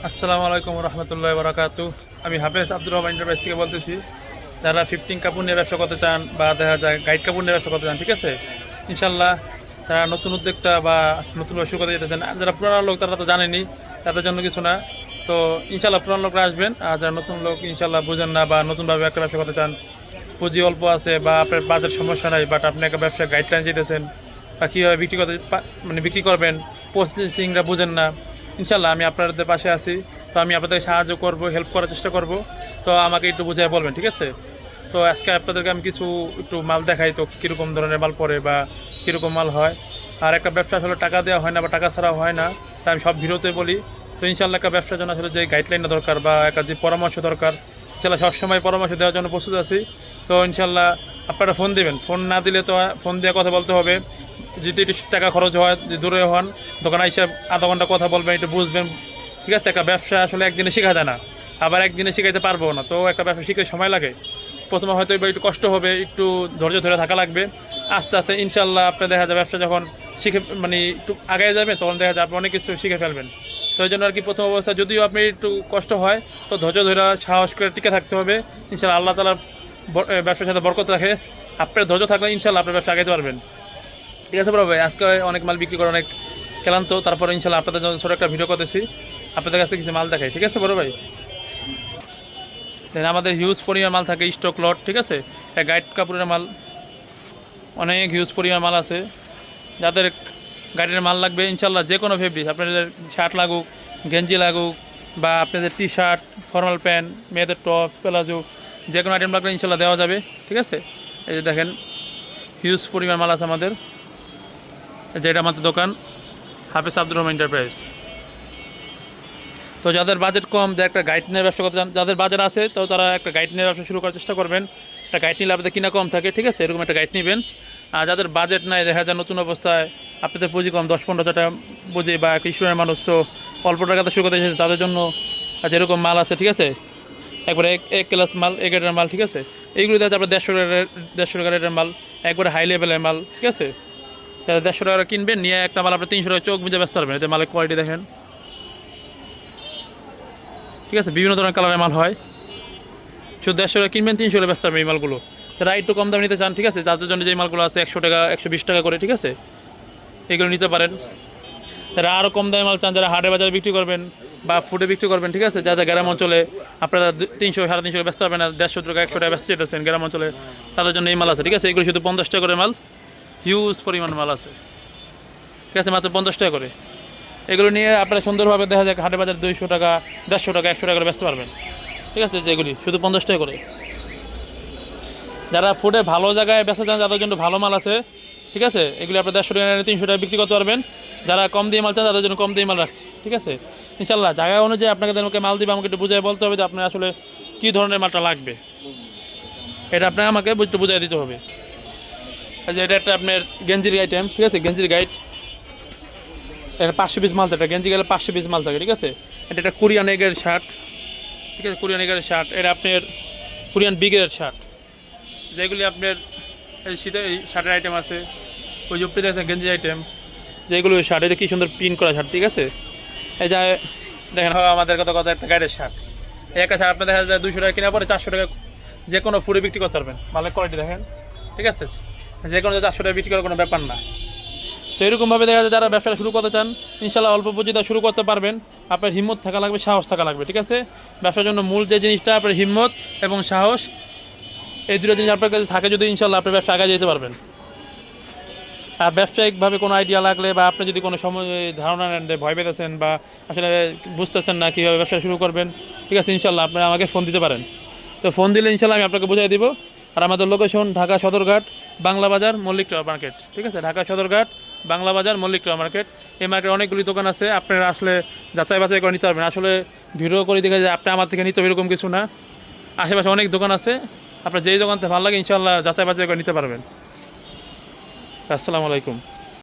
আসসালামু আলাইকুম রহমতুল্লাহ বরাকাতু। আমি হাফেজ আব্দুর রহমান এন্টারপ্রাইজ থেকে বলতেছি। যারা 15 কাপড় নিয়ে ব্যবসা করতে চান বা দেখা যায় গাইড কাপড় নিয়ে ব্যবসা করতে চান, ঠিক আছে, ইনশাল্লাহ যারা নতুন উদ্যোক্তা বা নতুন ব্যবসা করতে যেতেছেন, যারা পুরানো লোক তারা তো জানেনি, তাদের জন্য কিছু না। তো ইনশাল্লাহ পুরানো লোকরা আসবেন, আর যারা নতুন লোক ইনশাল্লাহ বুঝেন না বা নতুনভাবে একটা ব্যবসা করতে চান, পুঁজি অল্প আছে বা আপনার বাজার সমস্যা নাই, বাট আপনি একটা ব্যবসা গাইডলাইন যেতেছেন বা কীভাবে বিক্রি করতে মানে বিক্রি করবেন, প্রসেসিংটা বুঝেন না, ইনশাল্লাহ আমি আপনাদের পাশে আছি। তো আমি আপনাদের সাহায্য করব, হেল্প করার চেষ্টা করব। তো আমাকে একটু বুঝিয়ে বলবেন, ঠিক আছে? তো আজকে আপনাদেরকে আমি কিছু একটু মাল দেখাই, তো কীরকম ধরনের মাল পড়ে বা কীরকম মাল হয়। আর একটা ব্যবসা আসলে টাকা দেওয়া হয় না বা টাকা ছাড়া হয় না, তাই আমি সব ভিডিওতে বলি। তো ইনশাল্লাহ একটা ব্যবসার জন্য আসলে যে গাইডলাইনটা দরকার বা একটা যে পরামর্শ দরকার, ইনশাল্লাহ সবসময় পরামর্শ দেওয়ার জন্য প্রস্তুত আছি। তো ইনশাল্লাহ আপনারা ফোন দেবেন, ফোন না দিলে তো ফোন দিয়ে কথা বলতে হবে। যদি একটু টাকা খরচ হয়, যে দূরে হন, দোকানে এসে আধা ঘন্টা কথা বলবেন, একটু বুঝবেন, ঠিক আছে? একটা ব্যবসা আসলে একদিনে শেখা যায় না, আবার একদিনে শিখাইতে পারবো না। তো একটা ব্যবসা শিখে সময় লাগে, প্রথমে হয়তো এবার একটু কষ্ট হবে, একটু ধৈর্য ধরে থাকা লাগবে। আস্তে আস্তে ইনশাল্লাহ আপনার দেখা যায় ব্যবসা যখন শিখে মানে একটু আগে যাবে, তখন দেখা যায় আপনি অনেক কিছু শিখে ফেলবেন। তো এই জন্য আর কি প্রথম অবস্থা যদিও আপনি একটু কষ্ট হয়, তো ধৈর্য ধরে সাহস করে টিকে থাকতে হবে। ইনশাল্লাহ আল্লাহ তাআলা ব্যবসার সাথে বরকত রাখে। আপনার ধৈর্য থাকলে ইনশাল্লাহ আপনার ব্যবসা আগাইতে পারবেন। ঠিক আছে বড় ভাই, আজকে অনেক মাল বিক্রি করে অনেক ক্লান্ত, তারপরে ইনশাল্লাহ আপনাদের জন্য ছোটো একটা ভিডিও করতেছি, আপনাদের কাছে কিছু মাল দেখাই, ঠিক আছে বড় ভাই? দেন আমাদের হিউজ পরিমাণ মাল থাকে, স্টক লট, ঠিক আছে? এটা গাইড কাপড়ের মাল, অনেক হিউজ পরিমাণ মাল আছে। যাদের গাড়ির মাল লাগবে ইনশাল্লাহ যে কোনো ফেব্রিক, আপনাদের শার্ট লাগুক, গেঞ্জি লাগুক, বা আপনাদের টি শার্ট, ফর্মাল প্যান্ট, মেয়েদের টপ, প্লাজো, যে কোনো আইটেম লাগবে ইনশাল্লাহ দেওয়া যাবে, ঠিক আছে? এই যে দেখেন হিউজ পরিমাণ মাল আছে আমাদের। যেটা আমাদের দোকান হাফেজ আব্দুর রহমান এন্টারপ্রাইজ। তো যাদের বাজেট কম, যে একটা গাইড নিয়ে ব্যবসা করতে চান, যাদের বাজেট আছে তো তারা একটা গাইড নিয়ে ব্যবসা শুরু করার চেষ্টা করবেন। একটা গাইড নিলে আপনাদের কিনা কম থাকে, ঠিক আছে? এরকম একটা গাইড নেবেন। আর যাদের বাজেট নাই, দেখা যায় নতুন অবস্থায় আপনাদের পুঁজি কম, 10-15 হাজার টাকা পুঁজি, বা একটা স্টুডেন্ট মানুষ, তো অল্প টাকাতে শুরু করতে এসেছে, তাদের জন্য যেরকম মাল আছে, ঠিক আছে, একবারে এক ক্লাস মাল, এক রেটের মাল, ঠিক আছে? এইগুলো দেখা যায় আপনার 150 টাকা রেটের মাল, একবারে হাই লেভেলের মাল, ঠিক আছে? 150 টাকা কিনবেন, নিয়ে একটা মাল আপনি 300 টাকা চোখ বুঝে ব্যস্ত পারবেন। এতে মালের কোয়ালিটি দেখেন, ঠিক আছে? বিভিন্ন ধরনের কালারের মাল হয়। শুধু 150 টাকা কিনবেন, 300 টাকা ব্যস্ত পারবেন এই মালগুলো। যারা একটু কম দামে নিতে চান, ঠিক আছে, তাদের জন্য যে মালগুলো আছে 100 টাকা, 120 টাকা করে, ঠিক আছে, এগুলো নিতে পারেন। যারা আরও কম দামে মাল চান, যারা হাটে বাজারে বিক্রি করবেন বা ফুডে বিক্রি করবেন, ঠিক আছে, যাদের গ্রাম অঞ্চলে আপনারা 300-350 টাকা ব্যস্ত পারবেন না, 150 টাকা 100 টাকা ব্যস্ত যেতেছেন গ্রাম অঞ্চলে, তাদের জন্য এই মাল আছে, ঠিক আছে? এগুলো শুধু 50 টাকা করে মাল, হিউজ পরিমাণ মাল আছে, ঠিক আছে, মাত্র 50 টাকা করে। এগুলো নিয়ে আপনারা সুন্দরভাবে দেখা যায় হাটে বাজার 200 টাকা, 150 টাকা, 100 টাকা করে ব্যস্ত পারবেন, ঠিক আছে? যেগুলি শুধু 50 টাকা করে। যারা ফুডে ভালো জায়গায় ব্যস্ত চান, যাদের জন্য ভালো মাল আছে, ঠিক আছে, এগুলি আপনার 150 টাকা 300 টাকা বিক্রি করতে পারবেন। যারা কম দিয়ে মাল চান, তাদের জন্য কম দিয়ে মাল রাখছি, ঠিক আছে? ইনশাল্লাহ জায়গা অনুযায়ী আপনাকে আমাকে মাল দিবে, আমাকে একটু বুঝিয়ে বলতে হবে যে আপনার আসলে কী ধরনের মালটা লাগবে, এটা আপনাকে আমাকে একটু বুঝিয়ে দিতে হবে। যে এটা একটা আপনার গেঞ্জির আইটেম, ঠিক আছে, গেঞ্জির গাইড, এটা 500 পিস মাল থাকে, গেঞ্জি গেলে 500 পিস মাল থাকে, ঠিক আছে? এটা একটা কোরিয়ান এগের শার্ট, ঠিক আছে, কোরিয়ান এগের শার্ট, এটা আপনার কোরিয়ান বিগের শার্ট, যেগুলি আপনার শীতের শার্টের আইটেম আছে। ওই জুপটিতে আছে গেঞ্জি আইটেম, যেগুলো শার্ট, এটা কি সুন্দর প্রিন্ট করা শার্ট, ঠিক আছে? এই যে দেখেন আমাদের কত একটা গাইডের শার্ট, এই একটা শার্ট আপনার দেখা যায় 200 টাকা কেনার পরে 400 টাকা যে কোনো ফুডে বিক্রি করতে পারবেন। মালের কোয়ালিটি দেখেন, ঠিক আছে, যে কোনো 400 টাকা বিক্রি করার কোনো ব্যাপার না। তো এরকমভাবে দেখা যায় যারা ব্যবসাটা শুরু করতে চান, ইনশাল্লাহ অল্প পুঁজিতে শুরু করতে পারবেন। আপনার হিম্মত থাকা লাগবে, সাহস থাকা লাগবে, ঠিক আছে? ব্যবসার জন্য মূল যে জিনিসটা আপনার হিম্মত এবং সাহস, এই দুটো জিনিস আপনার কাছে থাকে যদি ইনশাল্লাহ আপনার ব্যবসা আগে যেতে পারবেন। আর ব্যবসায়িকভাবে কোনো আইডিয়া লাগলে বা আপনি যদি কোনো সময় ধারণা নেন, ভয় পেতেছেন বা আসলে বুঝতেছেন না কীভাবে ব্যবসা শুরু করবেন, ঠিক আছে, ইনশাল্লাহ আপনারা আমাকে ফোন দিতে পারেন। তো ফোন দিলে ইনশাল্লাহ আমি আপনাকে বুঝিয়ে দিব। আর আমাদের লোকেশন ঢাকা সদরঘাট, বাংলা বাজার, মল্লিক টাওয়ার মার্কেট, ঠিক আছে? ঢাকা সদরঘাট, বাংলা বাজার, মল্লিক টাওয়ার মার্কেট। এই মার্কেটে অনেকগুলি দোকান আছে, আপনারা আসলে যাচাই বাছাই করে নিতে পারবেন। আসলে ভিডিও করে দেখে যে আপনি আমার থেকে নিতে এরকম কিছু না, আশেপাশে অনেক দোকান আছে, আপনার যেই দোকানতে ভালো লাগে ইনশাল্লাহ যাচাই বাছাই করে নিতে পারবেন। আসসালামু আলাইকুম।